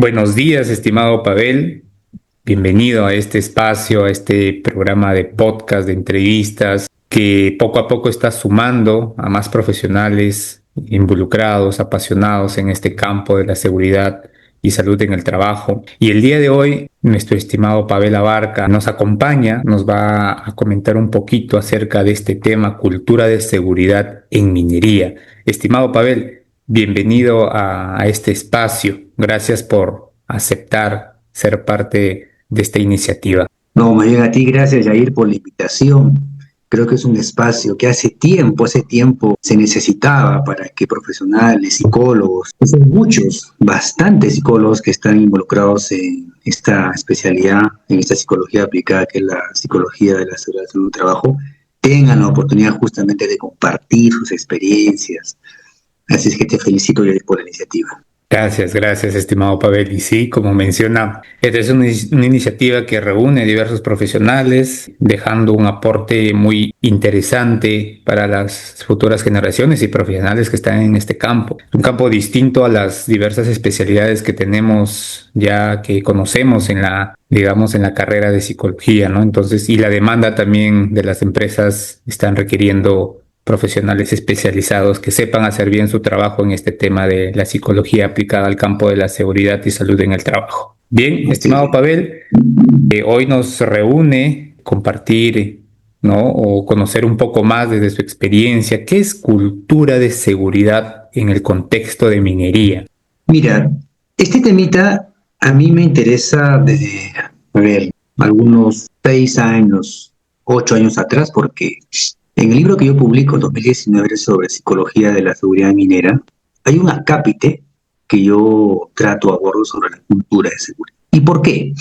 Buenos días, estimado Pavel. Bienvenido a este espacio, a este programa de podcast, de entrevistas, que poco a poco está sumando a más profesionales involucrados, apasionados en este campo de la seguridad y salud en el trabajo. Y el día de hoy, nuestro estimado Pavel Abarca nos acompaña, nos va a comentar un poquito acerca de este tema, cultura de seguridad en minería. Estimado Pavel, bienvenido a este espacio. Gracias por aceptar ser parte de esta iniciativa. No, más bien a ti, gracias, Jair, por la invitación. Creo que es un espacio que hace tiempo se necesitaba para que profesionales, psicólogos, pues hay muchos, bastantes psicólogos que están involucrados en esta especialidad, en esta psicología aplicada, que es la psicología de la seguridad en un trabajo, tengan la oportunidad justamente de compartir sus experiencias. Así es que te felicito, Jair, por la iniciativa. Gracias, estimado Pavel. Y sí, como menciona, esta es una iniciativa que reúne diversos profesionales, dejando un aporte muy interesante para las futuras generaciones y profesionales que están en este campo. Es un campo distinto a las diversas especialidades que tenemos ya, que conocemos en digamos, en la carrera de psicología, ¿no? Entonces, y la demanda también de las empresas están requiriendo profesionales especializados que sepan hacer bien su trabajo en este tema de la psicología aplicada al campo de la seguridad y salud en el trabajo. Bien, estimado Pavel, hoy nos reúne compartir, ¿no? O conocer un poco más desde su experiencia. ¿Qué es cultura de seguridad en el contexto de minería? Mira, este temita a mí me interesa desde, algunos 6 años, 8 años atrás, porque en el libro que yo publico en 2019 sobre psicología de la seguridad minera, hay un acápite que yo abordo sobre la cultura de seguridad. ¿Y por qué?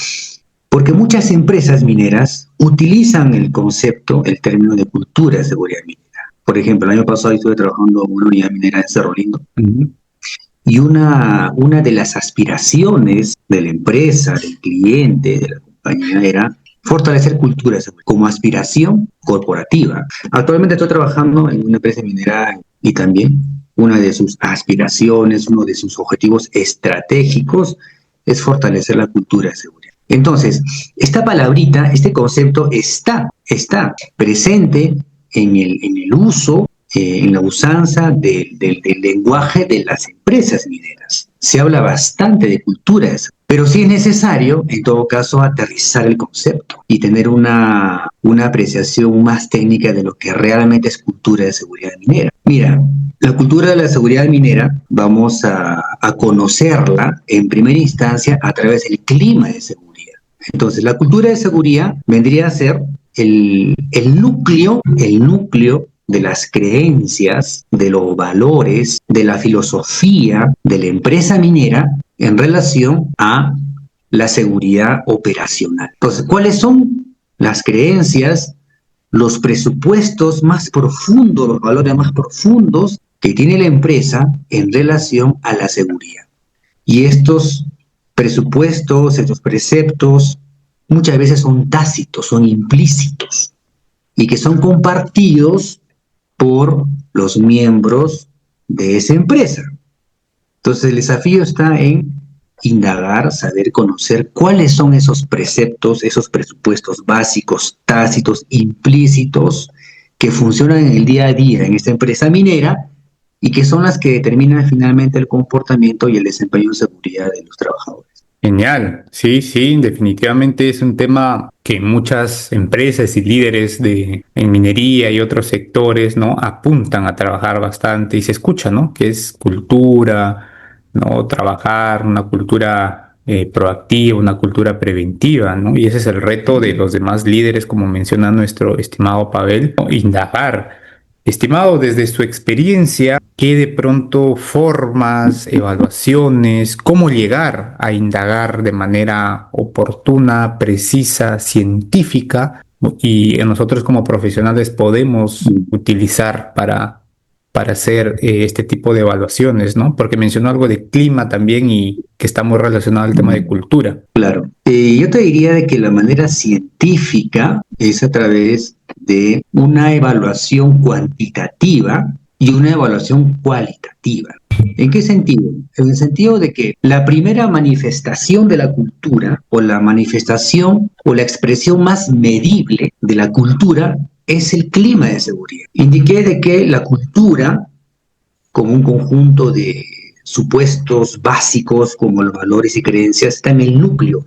Porque muchas empresas mineras utilizan el concepto, el término de cultura de seguridad minera. Por ejemplo, el año pasado estuve trabajando en una unidad minera en Cerro Lindo. Y una de las aspiraciones de la empresa, del cliente, de la compañía era fortalecer cultura como aspiración corporativa. Actualmente estoy trabajando en una empresa minera y también una de sus aspiraciones, uno de sus objetivos estratégicos es fortalecer la cultura de seguridad. Entonces, esta palabrita, este concepto está presente en el uso, en la usanza del lenguaje de las empresas mineras. Se habla bastante de cultura de seguridad, pero sí es necesario, en todo caso, aterrizar el concepto y tener una apreciación más técnica de lo que realmente es cultura de seguridad minera. Mira, la cultura de la seguridad minera vamos a conocerla en primera instancia a través del clima de seguridad. Entonces, la cultura de seguridad vendría a ser el núcleo de las creencias, de los valores, de la filosofía de la empresa minera en relación a la seguridad operacional. Entonces, ¿cuáles son las creencias, los presupuestos más profundos, los valores más profundos que tiene la empresa en relación a la seguridad? Y estos presupuestos, estos preceptos, muchas veces son tácitos, son implícitos, y que son compartidos por los miembros de esa empresa. Entonces el desafío está en indagar, saber, conocer cuáles son esos preceptos, esos presupuestos básicos, tácitos, implícitos, que funcionan en el día a día en esta empresa minera y que son las que determinan finalmente el comportamiento y el desempeño de seguridad de los trabajadores. Genial, sí, definitivamente es un tema que muchas empresas y líderes en minería y otros sectores, ¿no? Apuntan a trabajar bastante y se escucha, ¿no? Que es cultura, ¿no? Trabajar una cultura proactiva, una cultura preventiva, ¿no? Y ese es el reto de los demás líderes, como menciona nuestro estimado Pavel, ¿no? Indagar. Estimado, desde su experiencia, ¿qué de pronto formas, evaluaciones, cómo llegar a indagar de manera oportuna, precisa, científica y nosotros como profesionales podemos utilizar para hacer este tipo de evaluaciones, ¿no? Porque mencionó algo de clima también y que está muy relacionado al tema de cultura. Claro. Yo te diría de que la manera científica es a través de una evaluación cuantitativa y una evaluación cualitativa. ¿En qué sentido? En el sentido de que la primera manifestación de la cultura, o la manifestación o la expresión más medible de la cultura, es el clima de seguridad. Indiqué de que la cultura, como un conjunto de supuestos básicos como los valores y creencias, está en el núcleo.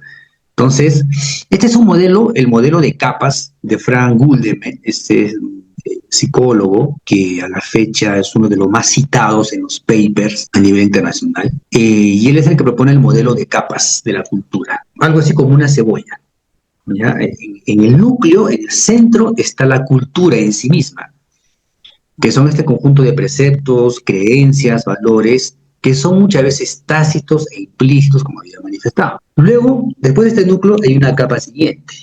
Entonces, este es un modelo, el modelo de capas de Frank Goldman, este psicólogo que a la fecha es uno de los más citados en los papers a nivel internacional, y él es el que propone el modelo de capas de la cultura, algo así como una cebolla. ¿Ya? En el núcleo, en el centro, está la cultura en sí misma, que son este conjunto de preceptos, creencias, valores, que son muchas veces tácitos e implícitos, como había manifestado. Luego, después de este núcleo, hay una capa siguiente.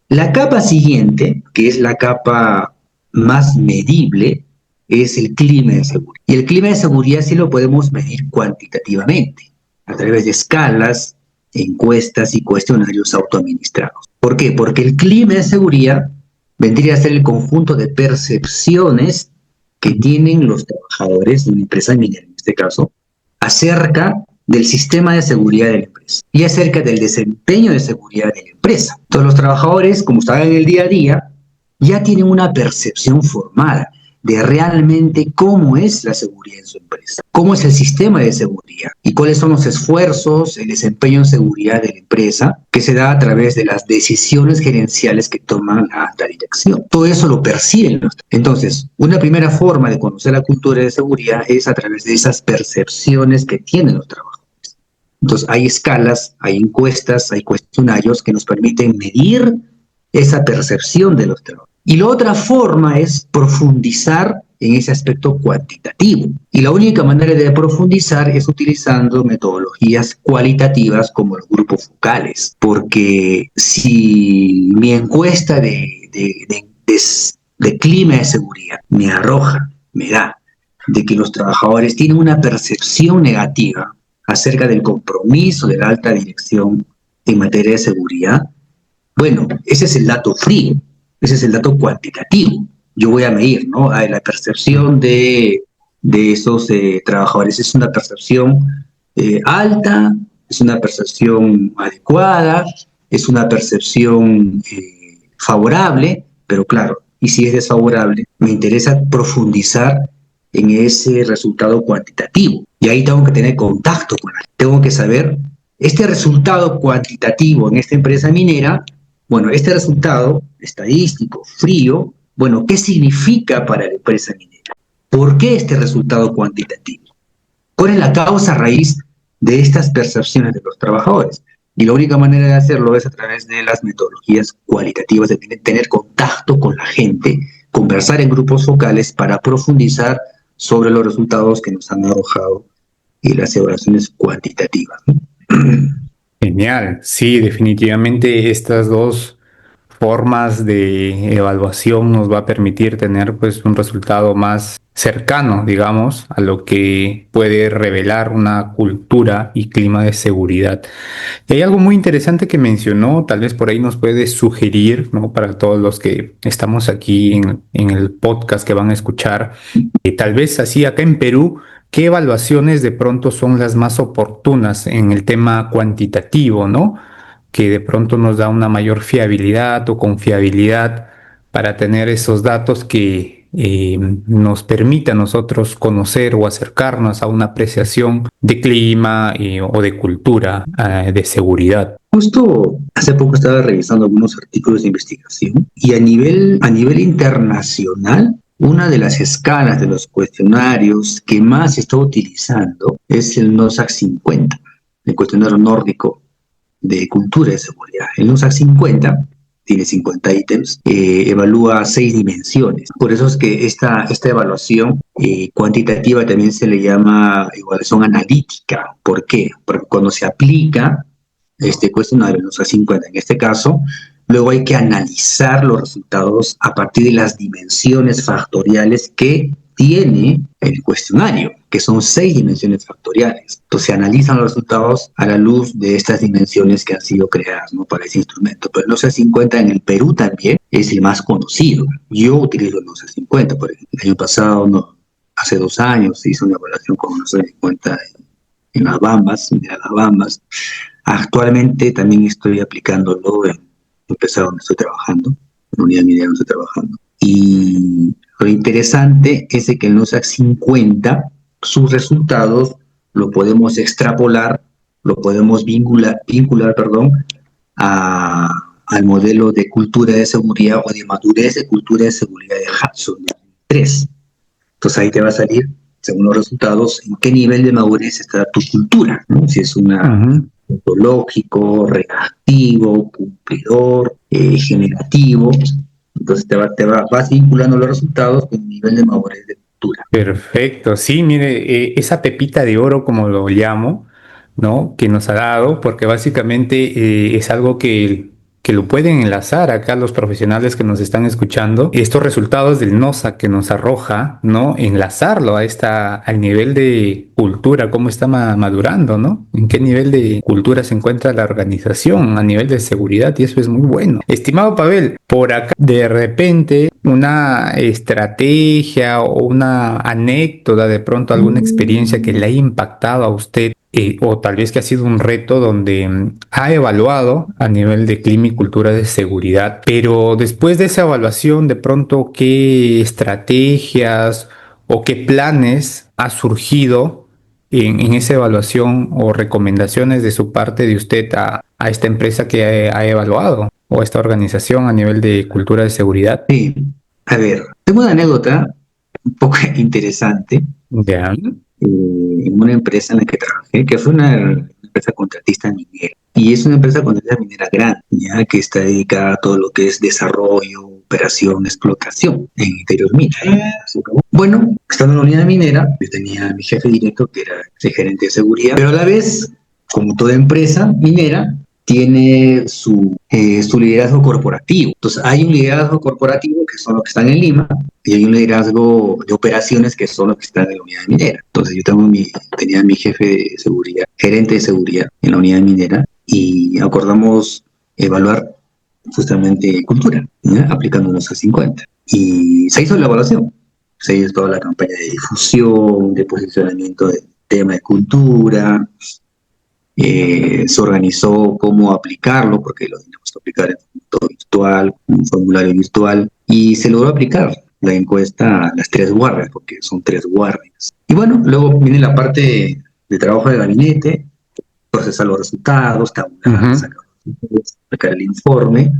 La capa siguiente, que es la capa más medible, es el clima de seguridad. Y el clima de seguridad sí lo podemos medir cuantitativamente, a través de escalas, encuestas y cuestionarios autoadministrados. ¿Por qué? Porque el clima de seguridad vendría a ser el conjunto de percepciones que tienen los trabajadores de una empresa minera, en este caso, acerca del sistema de seguridad de la empresa y acerca del desempeño de seguridad de la empresa. Todos los trabajadores, como están en el día a día, ya tienen una percepción formada de realmente cómo es la seguridad en su empresa, cómo es el sistema de seguridad y cuáles son los esfuerzos, el desempeño en seguridad de la empresa que se da a través de las decisiones gerenciales que toman la alta dirección. Todo eso lo perciben. Entonces, una primera forma de conocer la cultura de seguridad es a través de esas percepciones que tienen los trabajadores. Entonces, hay escalas, hay encuestas, hay cuestionarios que nos permiten medir esa percepción de los trabajadores. Y la otra forma es profundizar en ese aspecto cuantitativo. Y la única manera de profundizar es utilizando metodologías cualitativas como los grupos focales. Porque si mi encuesta de clima de seguridad me arroja, me da, de que los trabajadores tienen una percepción negativa acerca del compromiso de la alta dirección en materia de seguridad, bueno, ese es el dato frío. Ese es el dato cuantitativo. Yo voy a medir, ¿no? La percepción de esos trabajadores. ¿Es una percepción alta? ¿Es una percepción adecuada? ¿Es una percepción favorable? Pero claro, y si es desfavorable, me interesa profundizar en ese resultado cuantitativo. Y ahí tengo que tener contacto con él. Tengo que saber, este resultado cuantitativo en esta empresa minera, bueno, este resultado estadístico, frío, bueno, ¿qué significa para la empresa minera? ¿Por qué este resultado cuantitativo? ¿Cuál es la causa raíz de estas percepciones de los trabajadores? Y la única manera de hacerlo es a través de las metodologías cualitativas, de tener contacto con la gente, conversar en grupos focales para profundizar sobre los resultados que nos han arrojado y las evaluaciones cuantitativas, ¿no? Genial, sí, definitivamente estas dos formas de evaluación nos va a permitir tener pues un resultado más cercano, digamos, a lo que puede revelar una cultura y clima de seguridad. Y hay algo muy interesante que mencionó, tal vez por ahí nos puede sugerir, ¿no? Para todos los que estamos aquí en el podcast que van a escuchar, tal vez así acá en Perú, ¿qué evaluaciones de pronto son las más oportunas en el tema cuantitativo, ¿no? Que de pronto nos da una mayor fiabilidad o confiabilidad para tener esos datos que nos permita a nosotros conocer o acercarnos a una apreciación de clima o de cultura de seguridad. Justo hace poco estaba revisando algunos artículos de investigación y a nivel internacional, una de las escalas de los cuestionarios que más se está utilizando es el NOSAC 50, el cuestionario nórdico de cultura de seguridad. El NOSAC 50 tiene 50 ítems, evalúa 6 dimensiones. Por eso es que esta evaluación cuantitativa también se le llama evaluación analítica. ¿Por qué? Porque cuando se aplica este cuestionario, el NOSAC 50 en este caso, luego hay que analizar los resultados a partir de las dimensiones factoriales que tiene el cuestionario, que son 6 dimensiones factoriales. Entonces se analizan los resultados a la luz de estas dimensiones que han sido creadas, ¿no? Para ese instrumento. Pero el NOSAC 50 en el Perú también es el más conocido. Yo utilizo el NOSAC 50, por ejemplo. El año pasado hace 2 años se hizo una evaluación con unos 50 en las Bambas, de las Bambas. Actualmente también estoy aplicándolo en la empresa donde estoy trabajando, en la unidad minera donde estoy trabajando. Y lo interesante es de que el NOSAC 50, sus resultados lo podemos extrapolar, lo podemos vincular, a, al modelo de cultura de seguridad o de madurez de cultura de seguridad de Hudson 3. Entonces ahí te va a salir, según los resultados, en qué nivel de madurez está tu cultura, ¿no? Si es una ontológico, reactivo, cumplidor, generativo. Entonces vas vinculando los resultados con el nivel de madurez de cultura. Perfecto, sí, mire, esa pepita de oro, como lo llamo, ¿no? Que nos ha dado, porque básicamente es algo que lo pueden enlazar acá los profesionales que nos están escuchando. Estos resultados del NOSA que nos arroja, ¿no? Enlazarlo al nivel de cultura, cómo está madurando, ¿no? En qué nivel de cultura se encuentra la organización, a nivel de seguridad, y eso es muy bueno. Estimado Pavel, por acá, de repente, una estrategia o una anécdota, de pronto alguna experiencia que le haya impactado a usted, o tal vez que ha sido un reto donde ha evaluado a nivel de clima y cultura de seguridad, pero después de esa evaluación, de pronto, ¿qué estrategias o qué planes ha surgido en esa evaluación o recomendaciones de su parte de usted a esta empresa que ha evaluado o a esta organización a nivel de cultura de seguridad? Sí, a ver, tengo una anécdota un poco interesante Ya. en una empresa en la que trabajé, que fue una empresa contratista minera. Y es una empresa contratista minera grande, ya que está dedicada a todo lo que es desarrollo, operación, explotación en interior minera. Bueno, estando en la unidad minera, yo tenía a mi jefe directo, que era el gerente de seguridad, pero a la vez, como toda empresa minera, tiene su liderazgo corporativo. Entonces, hay un liderazgo corporativo que son los que están en Lima y hay un liderazgo de operaciones que son los que están en la unidad minera. Entonces, yo tenía a mi jefe de seguridad, gerente de seguridad en la unidad minera y acordamos evaluar justamente cultura, ¿ya? Aplicándonos a 50. Y se hizo la evaluación, se hizo toda la campaña de difusión, de posicionamiento del tema de cultura, se organizó cómo aplicarlo, porque lo teníamos que aplicar en un método virtual, un formulario virtual, y se logró aplicar la encuesta a las 3 guardias, porque son 3 guardias. Y bueno, luego viene la parte de trabajo de gabinete, procesar los resultados, tabular, sacar el informe,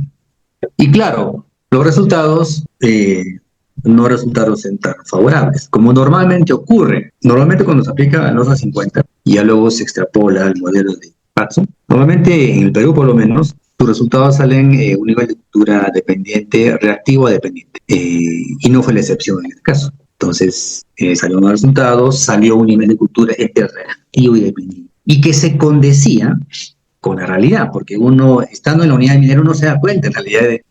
y claro, los resultados no resultaron ser tan favorables, como normalmente ocurre. Normalmente cuando se aplica el NOSA 50 y ya luego se extrapola el modelo de Hudson, normalmente en el Perú por lo menos, sus resultados salen un nivel de cultura dependiente, reactivo a dependiente, y no fue la excepción en este caso. Entonces, salieron los resultados, salió un nivel de cultura entre reactivo y dependiente, y que se condecía con la realidad, porque uno, estando en la unidad minera, uno se da cuenta en realidad de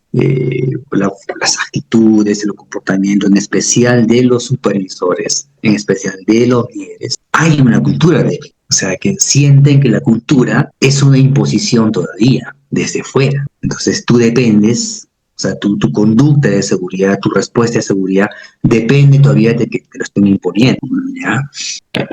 las actitudes, el comportamiento, en especial de los supervisores, en especial de los líderes. Hay una cultura débil, o sea, que sienten que la cultura es una imposición todavía, desde fuera. Entonces tú dependes, o sea, tu conducta de seguridad, tu respuesta de seguridad, depende todavía de que te lo estén imponiendo, ¿ya?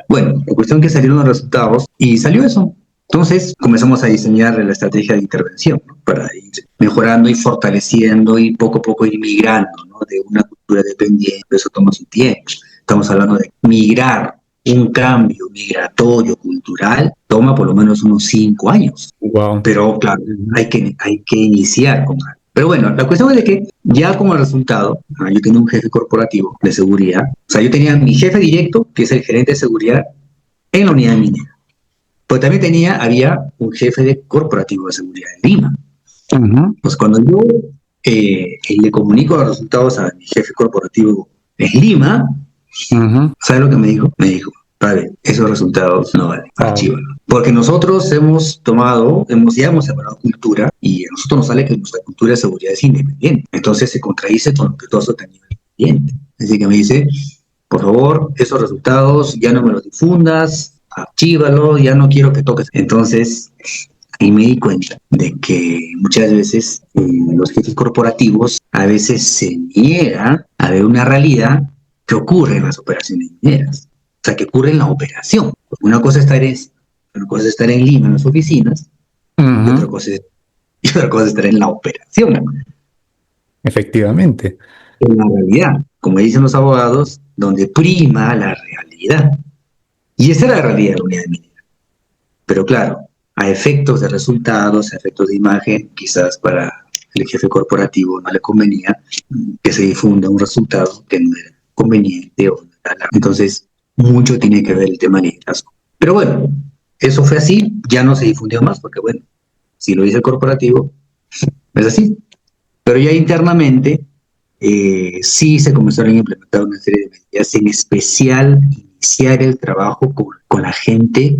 Bueno, la cuestión es que salieron los resultados y salió eso. Entonces comenzamos a diseñar la estrategia de intervención, ¿no? Para ir mejorando y fortaleciendo y poco a poco ir migrando, ¿no? De una cultura dependiente, eso toma su tiempo. Estamos hablando de migrar, un cambio migratorio cultural toma por lo menos unos 5 años. Wow. Pero claro, hay que iniciar con algo. Pero bueno, la cuestión es de que ya como resultado, yo tenía un jefe corporativo de seguridad, o sea, yo tenía mi jefe directo, que es el gerente de seguridad en la unidad minera. Pero también había un jefe de corporativo de seguridad en Lima. Pues cuando yo le comunico los resultados a mi jefe corporativo en Lima, ¿sabe lo que me dijo? Me dijo, vale, esos resultados no valen, archívalo. Porque nosotros ya hemos separado cultura y a nosotros nos sale que nuestra cultura de seguridad es independiente. Entonces se contradice con lo que todo eso tenía independiente. Así que me dice, por favor, esos resultados ya no me los difundas, archívalo, ya no quiero que toques. Entonces, ahí me di cuenta de que muchas veces los jefes corporativos a veces se niegan a ver una realidad que ocurre en las operaciones mineras. O sea, que ocurre en la operación. Una cosa es estar en Lima, en las oficinas, y otra Ujú. cosa es estar en la operación, Efectivamente. en la realidad. Como dicen los abogados, donde prima la realidad. Y esa es la realidad de la unidad minera. Pero claro, a efectos de resultados, a efectos de imagen, quizás para el jefe corporativo no le convenía que se difunda un resultado que no era conveniente. Entonces, mucho tiene que ver el tema de liderazgo. Pero bueno, eso fue así, ya no se difundió más, porque bueno, si lo dice el corporativo, es así. Pero ya internamente sí se comenzaron a implementar una serie de medidas, en especial iniciar el trabajo con la gente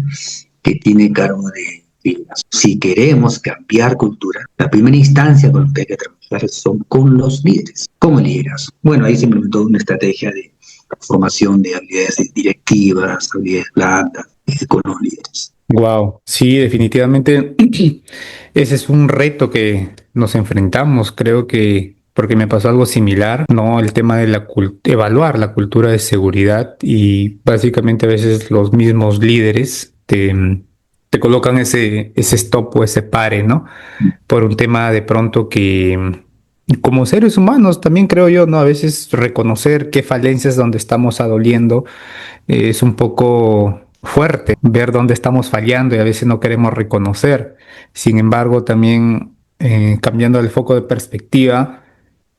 que tiene cargo de liderazgo. Si queremos cambiar cultura, la primera instancia con la que hay que trabajar son con los líderes, como el liderazgo. Bueno, ahí se implementó una estrategia de formación de habilidades directivas, habilidades blandas, con los líderes. Wow, sí, definitivamente ese es un reto que nos enfrentamos, creo que porque me pasó algo similar, ¿no? El tema de evaluar la cultura de seguridad y básicamente a veces los mismos líderes te colocan ese stop o ese pare, ¿no? Por un tema de pronto que como seres humanos también creo yo, ¿no? A veces reconocer qué falencias donde estamos adoliendo es un poco fuerte ver dónde estamos fallando y a veces no queremos reconocer. Sin embargo, también cambiando el foco de perspectiva,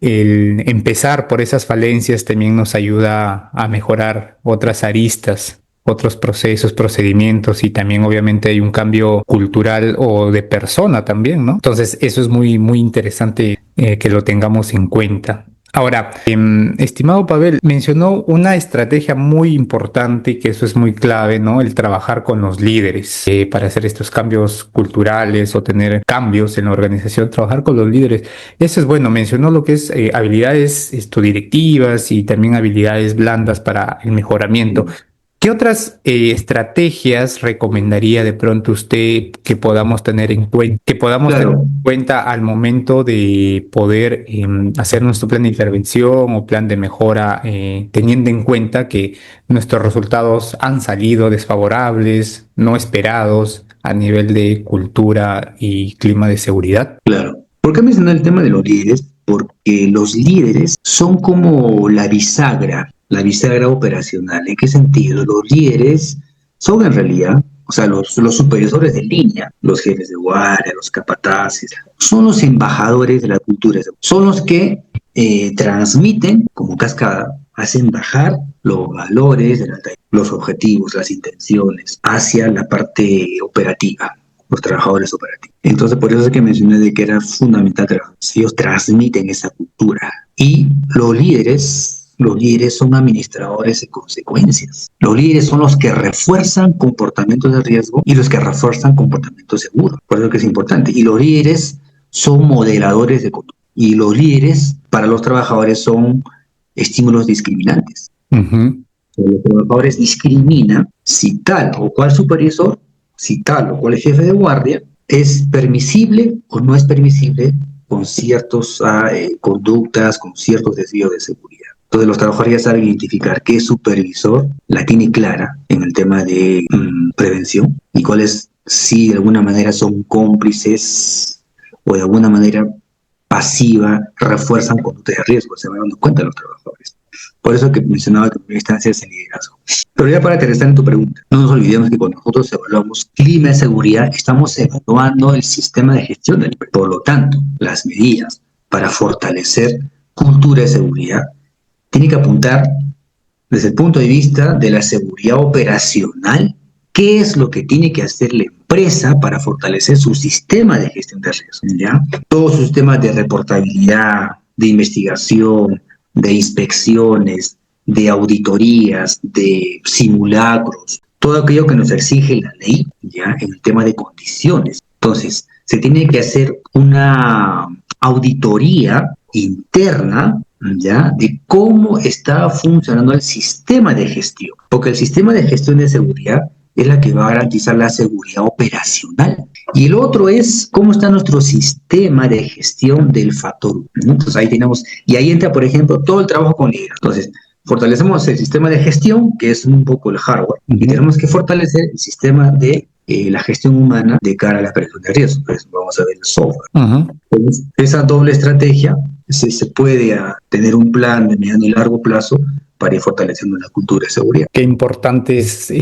el empezar por esas falencias también nos ayuda a mejorar otras aristas, otros procesos, procedimientos y también obviamente hay un cambio cultural o de persona también, ¿no? Entonces eso es muy, muy interesante que lo tengamos en cuenta. Ahora, estimado Pavel, mencionó una estrategia muy importante, que eso es muy clave, ¿no? El trabajar con los líderes para hacer estos cambios culturales o tener cambios en la organización, trabajar con los líderes. Eso es bueno, mencionó lo que es habilidades directivas y también habilidades blandas para el mejoramiento. ¿Qué otras estrategias recomendaría de pronto usted que podamos tener en cuenta, Claro, al momento de poder hacer nuestro plan de intervención o plan de mejora, teniendo en cuenta que nuestros resultados han salido desfavorables, no esperados a nivel de cultura y clima de seguridad? claro. ¿Por qué mencionar el tema de los líderes? Porque los líderes son como la bisagra operacional. ¿En qué sentido? Los líderes son en realidad, o sea, los supervisores de línea, los jefes de guardia, los capataces, son los embajadores de la cultura. Son los que transmiten como cascada, hacen bajar los valores, los objetivos, las intenciones hacia la parte operativa, los trabajadores operativos. Entonces, por eso es que mencioné de que era fundamental que ellos transmiten esa cultura. Y los líderes son administradores de consecuencias. Los líderes son los que refuerzan comportamientos de riesgo y los que refuerzan comportamientos seguros. Por eso que es importante. Y los líderes son moderadores de conducta. Y los líderes para los trabajadores son estímulos discriminantes. Ujú. Los trabajadores discriminan si tal o cual supervisor, si tal o cual jefe de guardia es permisible o no es permisible con ciertas conductas, con ciertos desvíos de seguridad. Entonces los trabajadores ya saben identificar qué supervisor la tiene clara en el tema de prevención y cuáles si de alguna manera son cómplices o de alguna manera pasiva refuerzan conductas de riesgo, se van dando cuenta los trabajadores. Por eso que mencionaba que en primera instancia es el liderazgo. Pero ya para aterrizar en tu pregunta, no nos olvidemos que cuando nosotros evaluamos clima de seguridad, estamos evaluando el sistema de gestión del. Por lo tanto, las medidas para fortalecer cultura de seguridad tienen que apuntar desde el punto de vista de la seguridad operacional, qué es lo que tiene que hacer la empresa para fortalecer su sistema de gestión de riesgos, ¿ya? Todos sus sistemas de reportabilidad, de investigación, de inspecciones, de auditorías, de simulacros, todo aquello que nos exige la ley, ¿ya? En el tema de condiciones. Entonces, se tiene que hacer una auditoría interna, ¿ya? De cómo está funcionando el sistema de gestión. Porque el sistema de gestión de seguridad es la que va a garantizar la seguridad operacional. Y el otro es cómo está nuestro sistema de gestión del factor. ¿No? Entonces ahí tenemos, y ahí entra, por ejemplo, todo el trabajo con líderes. Entonces, fortalecemos el sistema de gestión, que es un poco el hardware, y tenemos que fortalecer el sistema de la gestión humana de cara a la prevención de riesgos. Pues vamos a ver el software. Entonces, esa doble estrategia se puede tener un plan de mediano y largo plazo para ir fortaleciendo la cultura de seguridad. Qué importante es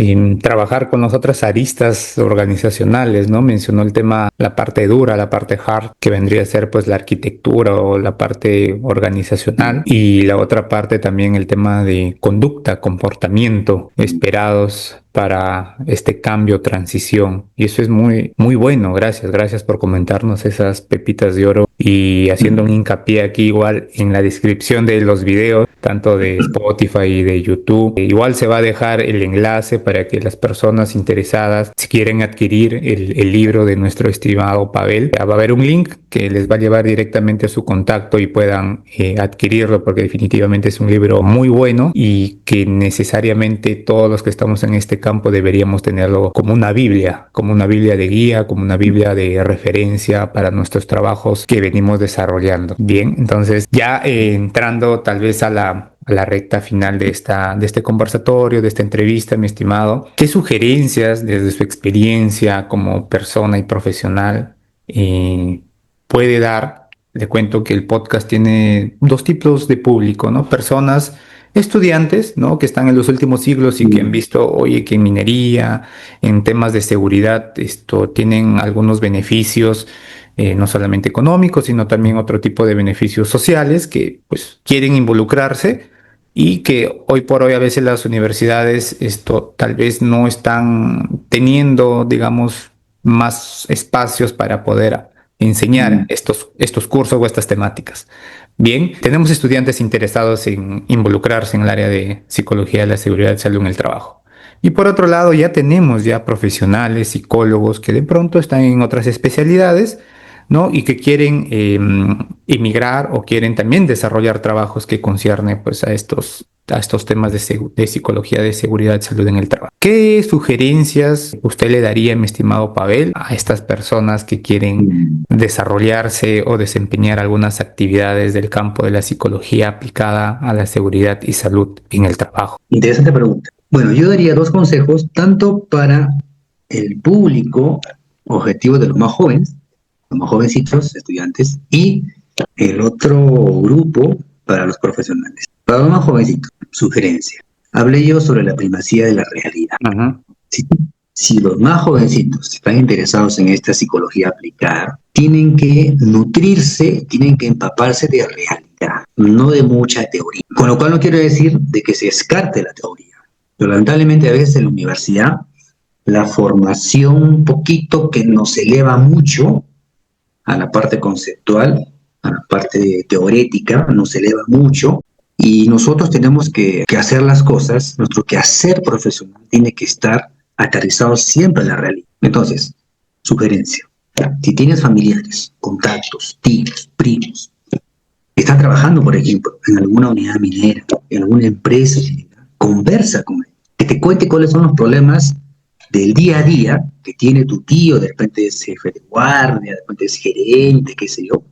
trabajar con las otras aristas organizacionales, ¿no? Mencionó el tema, la parte dura, la parte hard, que vendría a ser pues la arquitectura o la parte organizacional, y la otra parte también el tema de conducta, comportamiento esperados para este cambio, transición. Y eso es muy, muy bueno. Gracias por comentarnos esas pepitas de oro, y haciendo un hincapié aquí igual en la descripción de los videos, tanto de Spotify y de YouTube. Igual se va a dejar el enlace para que las personas interesadas, si quieren adquirir el libro de nuestro estimado Pavel, va a haber un link que les va a llevar directamente a su contacto y puedan adquirirlo, porque definitivamente es un libro muy bueno y que necesariamente todos los que estamos en este campo deberíamos tenerlo como una Biblia de guía, como una Biblia de referencia para nuestros trabajos que venimos desarrollando. Bien, entonces ya entrando tal vez a la recta final de este conversatorio, de esta entrevista, mi estimado, ¿qué sugerencias desde su experiencia como persona y profesional puede dar? Le cuento que el podcast tiene dos tipos de público, ¿no? Personas, estudiantes, ¿no? Que están en los últimos siglos y que han visto, oye, que en minería, en temas de seguridad, tienen algunos beneficios, no solamente económicos, sino también otro tipo de beneficios sociales, que pues quieren involucrarse, y que hoy por hoy a veces las universidades tal vez no están teniendo, digamos, más espacios para poder enseñar estos cursos o estas temáticas. Bien, tenemos estudiantes interesados en involucrarse en el área de psicología de la seguridad y salud en el trabajo. Y por otro lado, ya tenemos profesionales, psicólogos que de pronto están en otras especialidades, ¿no? Y que quieren emigrar o quieren también desarrollar trabajos que conciernen pues a estos temas de psicología de seguridad y salud en el trabajo. ¿Qué sugerencias usted le daría, mi estimado Pavel, a estas personas que quieren desarrollarse o desempeñar algunas actividades del campo de la psicología aplicada a la seguridad y salud en el trabajo? Interesante pregunta. Bueno, yo daría dos consejos, tanto para el público objetivo de los más jóvenes, los más jovencitos, estudiantes, y el otro grupo para los profesionales. Para los más jovencitos, sugerencia. Hablé yo sobre la primacía de la realidad. Si los más jovencitos están interesados en esta psicología aplicada, tienen que nutrirse, tienen que empaparse de realidad, no de mucha teoría. Con lo cual no quiero decir de que se descarte la teoría. Pero lamentablemente a veces en la universidad, la formación un poquito que nos eleva mucho a la parte conceptual, a la parte teorética, nos eleva mucho, y nosotros tenemos que hacer las cosas, nuestro quehacer profesional tiene que estar aterrizado siempre en la realidad. Entonces, sugerencia, si tienes familiares, contactos, tíos, primos, que están trabajando, por ejemplo, en alguna unidad minera, en alguna empresa, conversa con él, que te cuente cuáles son los problemas del día a día que tiene tu tío, de repente es jefe de guardia, de repente es gerente, qué sé yo.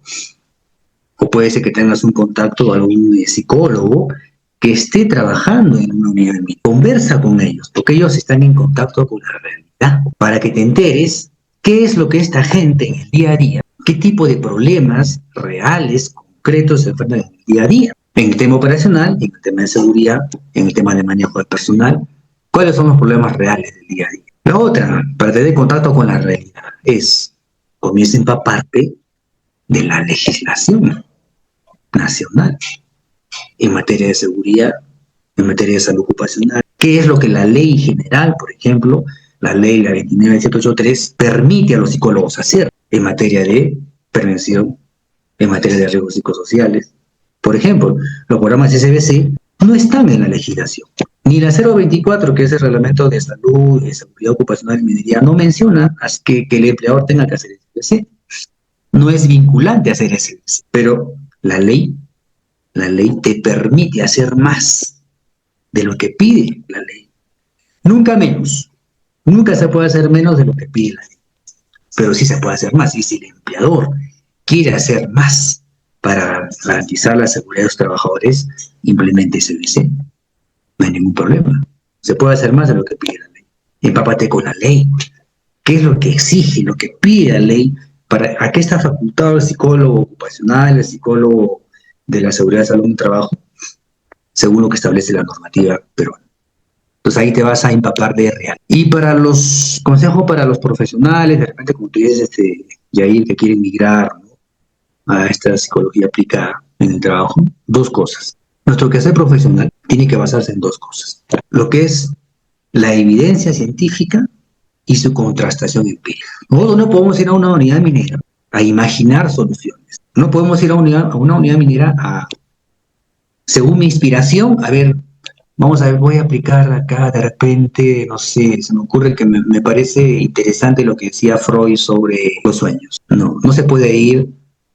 O puede ser que tengas un contacto o algún psicólogo que esté trabajando en una unidad minera. Conversa con ellos, porque ellos están en contacto con la realidad, para que te enteres qué es lo que esta gente en el día a día, qué tipo de problemas reales, concretos se enfrentan en el día a día. En el tema operacional, en el tema de seguridad, en el tema de manejo de personal, cuáles son los problemas reales del día a día. La otra, para tener contacto con la realidad, comienza a empaparte de la legislación nacional en materia de seguridad, en materia de salud ocupacional. ¿Qué es lo que la ley general, por ejemplo, la ley 29783, permite a los psicólogos hacer en materia de prevención, en materia de riesgos psicosociales? Por ejemplo, los programas SBC no están en la legislación. Ni la 024, que es el reglamento de salud, de seguridad ocupacional y minería, no menciona que el empleador tenga que hacer SBC. No es vinculante hacer SBC, pero la ley te permite hacer más de lo que pide la ley. Nunca menos. Nunca se puede hacer menos de lo que pide la ley. Pero sí se puede hacer más. Y si el empleador quiere hacer más para garantizar la seguridad de los trabajadores, implemente SBC. no hay ningún problema. Se puede hacer más de lo que pide la ley. Empápate con la ley. ¿Qué es lo que exige, lo que pide la ley? ¿A qué está facultado el psicólogo ocupacional, el psicólogo de la seguridad de salud en trabajo, según lo que establece la normativa peruana? Entonces ahí te vas a empapar de real. Y para los consejos para los profesionales, de repente como tú dices, Yair, que quieren migrar, ¿no?, a esta psicología aplicada en el trabajo, dos cosas. Nuestro quehacer profesional tiene que basarse en dos cosas. Lo que es la evidencia científica y su contrastación empírica. Nosotros no podemos ir a una unidad minera a imaginar soluciones. No podemos ir a una unidad minera según mi inspiración, a ver, vamos a ver, voy a aplicar acá de repente, no sé, se me ocurre que me parece interesante lo que decía Freud sobre los sueños. No se puede ir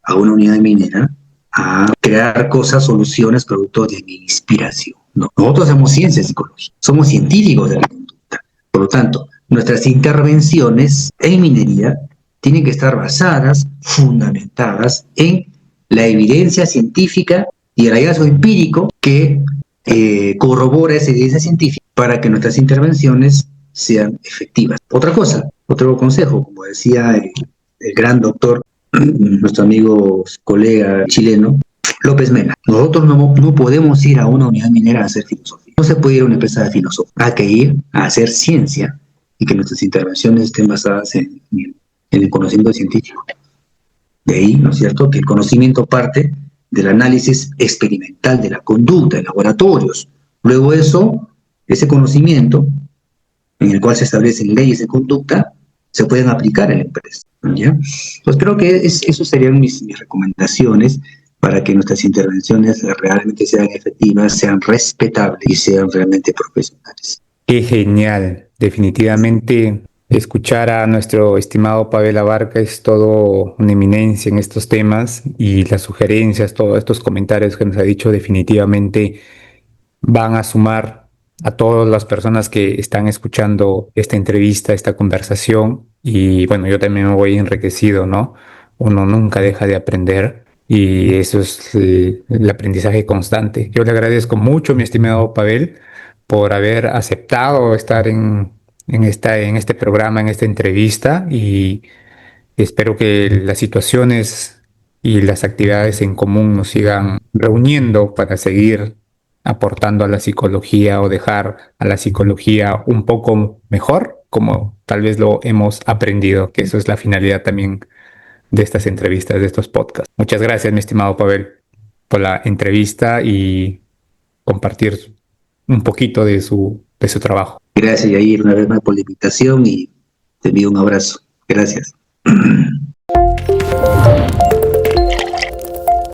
a una unidad minera a crear cosas, soluciones, producto de mi inspiración. No, nosotros hacemos ciencia psicológica, somos científicos de la conducta. Por lo tanto, nuestras intervenciones en minería tienen que estar basadas, fundamentadas en la evidencia científica y el hallazgo empírico que corrobora esa evidencia científica para que nuestras intervenciones sean efectivas. Otra cosa, otro consejo, como decía el gran doctor, nuestro amigo, colega chileno, López Mena. Nosotros no podemos ir a una unidad minera a hacer filosofía. No se puede ir a una empresa de filosofía. Hay que ir a hacer ciencia y que nuestras intervenciones estén basadas en el conocimiento científico. De ahí, ¿no es cierto?, que el conocimiento parte del análisis experimental de la conducta en laboratorios. Luego eso, ese conocimiento, en el cual se establecen leyes de conducta, se pueden aplicar en la empresa, ¿ya? Pues creo que eso serían mis recomendaciones para que nuestras intervenciones realmente sean efectivas, sean respetables y sean realmente profesionales. Qué genial, definitivamente. Escuchar a nuestro estimado Pavel Abarca es todo una eminencia en estos temas, y las sugerencias, todos estos comentarios que nos ha dicho definitivamente van a sumar a todas las personas que están escuchando esta entrevista, esta conversación. Y bueno, yo también me voy enriquecido, ¿no? Uno nunca deja de aprender y eso es el aprendizaje constante. Yo le agradezco mucho, mi estimado Pavel, por haber aceptado estar en este programa, en esta entrevista, y espero que las situaciones y las actividades en común nos sigan reuniendo para seguir aportando a la psicología o dejar a la psicología un poco mejor, como tal vez lo hemos aprendido, que eso es la finalidad también de estas entrevistas, de estos podcasts. Muchas gracias, mi estimado Pavel, por la entrevista y compartir un poquito de su trabajo. Gracias, Yair, una vez más por la invitación y te envío un abrazo. Gracias.